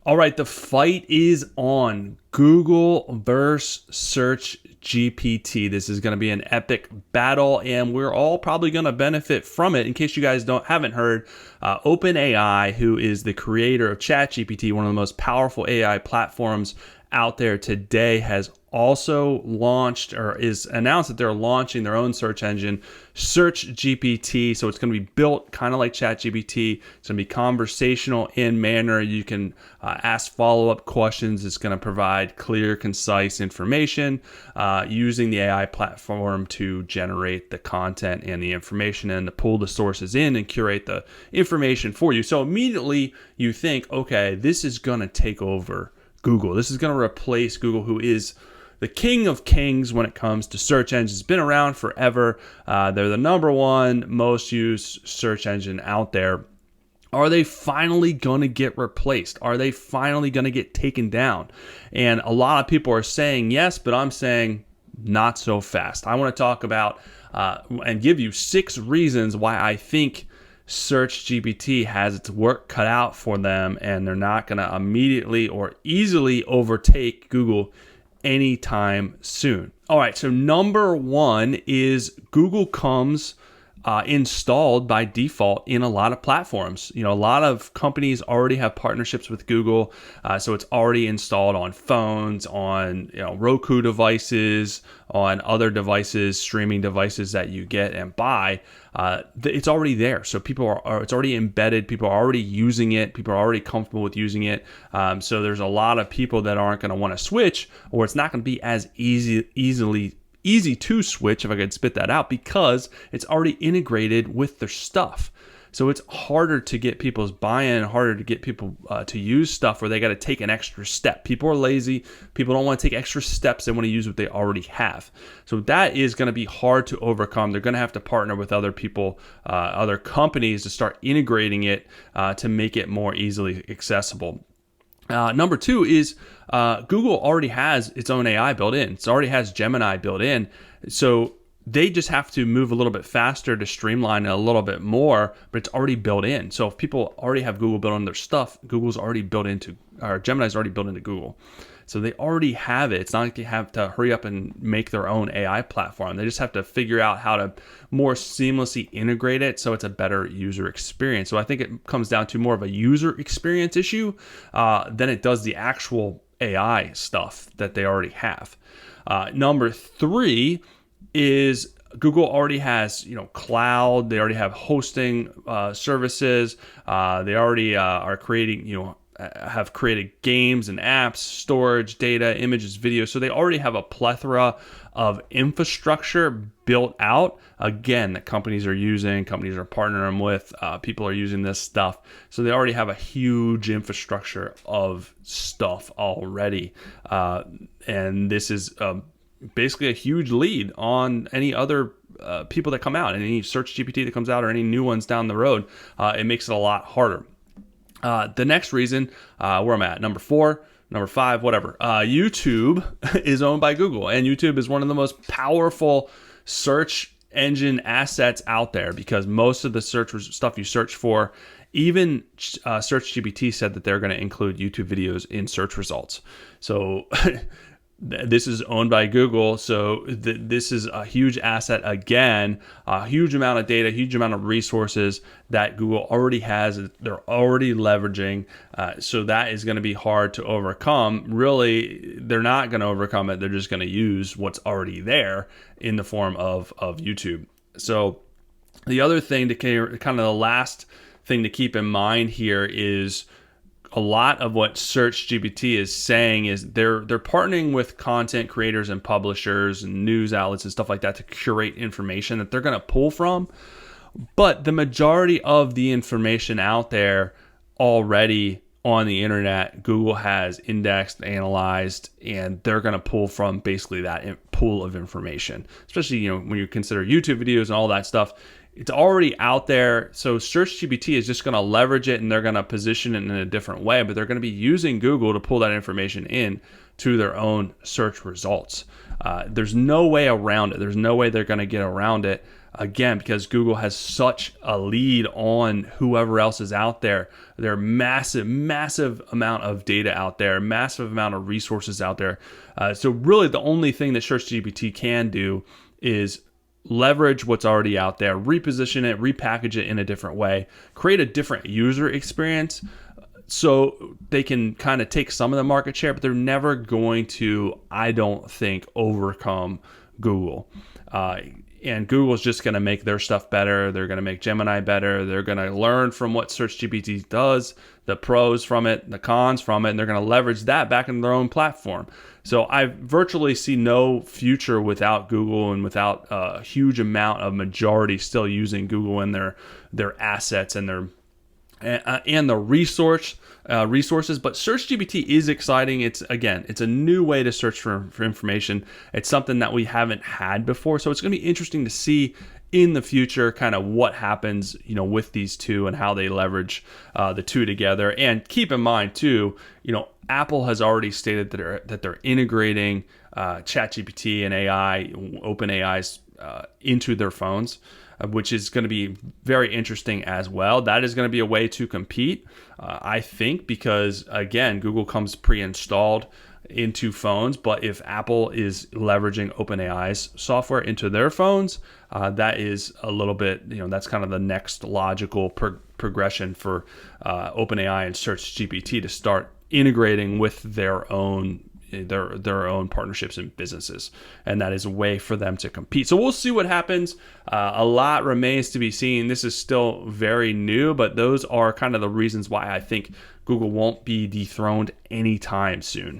All right, the fight is on. Google versus Search GPT. This is going to be an epic battle, and we're all probably going to benefit from it. In case you guys haven't heard, OpenAI, who is the creator of ChatGPT, one of the most powerful AI platforms out there today, has also launched or is announced that they're launching their own search engine, SearchGPT. So it's going to be built kind of like ChatGPT. It's going to be conversational in manner. You can ask follow-up questions. It's going to provide clear, concise information using the AI platform to generate the content and the information and to pull the sources in and curate the information for you. So immediately you think, okay, this is going to take over Google. This is going to replace Google, who is the king of kings when it comes to search engines. It's been around forever. They're the number one most used search engine out there. Are they finally going to get replaced? Are they finally going to get taken down? And a lot of people are saying yes, but I'm saying not so fast. I want to talk about and give you 6 reasons why I think SearchGPT has its work cut out for them, and they're not going to immediately or easily overtake Google anytime soon. All right, so number 1 is Google comes installed by default in a lot of platforms. You know, a lot of companies already have partnerships with Google, so it's already installed on phones, on Roku devices, on other devices, streaming devices that you get and buy. It's already there, so it's already embedded. People are already using it. People are already comfortable with using it. So there's a lot of people that aren't going to want to switch, or it's not going to be as easy to switch, if I could spit that out, because it's already integrated with their stuff. So it's harder to get people's buy-in, harder to get people to use stuff where they got to take an extra step. People are lazy. People don't want to take extra steps. They want to use what they already have. So that is going to be hard to overcome. They're going to have to partner with other people, other companies, to start integrating it to make it more easily accessible. Number 2 is Google already has its own AI built in. It already has Gemini built in. So they just have to move a little bit faster to streamline it a little bit more, but it's already built in. So if people already have Google built in their stuff, Gemini's already built into Google. So they already have it. It's not like they have to hurry up and make their own AI platform. They just have to figure out how to more seamlessly integrate it so it's a better user experience. So I think it comes down to more of a user experience issue than it does the actual AI stuff that they already have. Number 3 is Google already has, cloud. They already have hosting services. They already are creating, have created games and apps, storage, data, images, videos. So they already have a plethora of infrastructure built out, again, that companies are using, companies are partnering with, people are using this stuff. So they already have a huge infrastructure of stuff already. And this is basically a huge lead on any other people that come out, and any search GPT that comes out, or any new ones down the road. It makes it a lot harder. The next reason, where I'm at, number 4, number 5, whatever. YouTube is owned by Google, and YouTube is one of the most powerful search engine assets out there, because most of the stuff you search for, even SearchGPT said that they're going to include YouTube videos in search results. So this is owned by Google, so this is a huge asset. Again, a huge amount of data, huge amount of resources that Google already has. They're already leveraging, so that is going to be hard to overcome. Really, they're not going to overcome it. They're just going to use what's already there in the form of YouTube. So the other thing the last thing to keep in mind here is a lot of what SearchGPT is saying is they're partnering with content creators and publishers and news outlets and stuff like that to curate information that they're going to pull from. But the majority of the information out there already on the internet, Google has indexed, analyzed, and they're going to pull from basically that pool of information. Especially, when you consider YouTube videos and all that stuff, it's already out there. So SearchGPT is just going to leverage it, and they're going to position it in a different way, but they're going to be using Google to pull that information in to their own search results. There's no way around it. There's no way they're going to get around it. Again, because Google has such a lead on whoever else is out there. There are massive amount of data out there, massive amount of resources out there. So really the only thing that SearchGPT can do is leverage what's already out there, reposition it, repackage it in a different way, create a different user experience so they can kind of take some of the market share, but they're never going to, I don't think, overcome Google. And Google's just going to make their stuff better. They're going to make Gemini better. They're going to learn from what SearchGPT does, the pros from it, the cons from it, and they're going to leverage that back into their own platform. So I virtually see no future without Google and without a huge amount of majority still using Google and their assets and the resources. But SearchGPT is exciting. It's a new way to search for information. It's something that we haven't had before, so it's going to be interesting to see in the future kind of what happens, with these two and how they leverage the two together. And keep in mind too, Apple has already stated that they're integrating ChatGPT and AI, OpenAI's into their phones, which is going to be very interesting as well. That is going to be a way to compete, I think, because again, Google comes pre-installed into phones, but if Apple is leveraging OpenAI's software into their phones, that is a little bit, that's kind of the next logical progression for OpenAI and SearchGPT to start integrating with their own partnerships and businesses, and that is a way for them to compete. So we'll see what happens. A lot remains to be seen. This is still very new, but those are kind of the reasons why I think Google won't be dethroned anytime soon.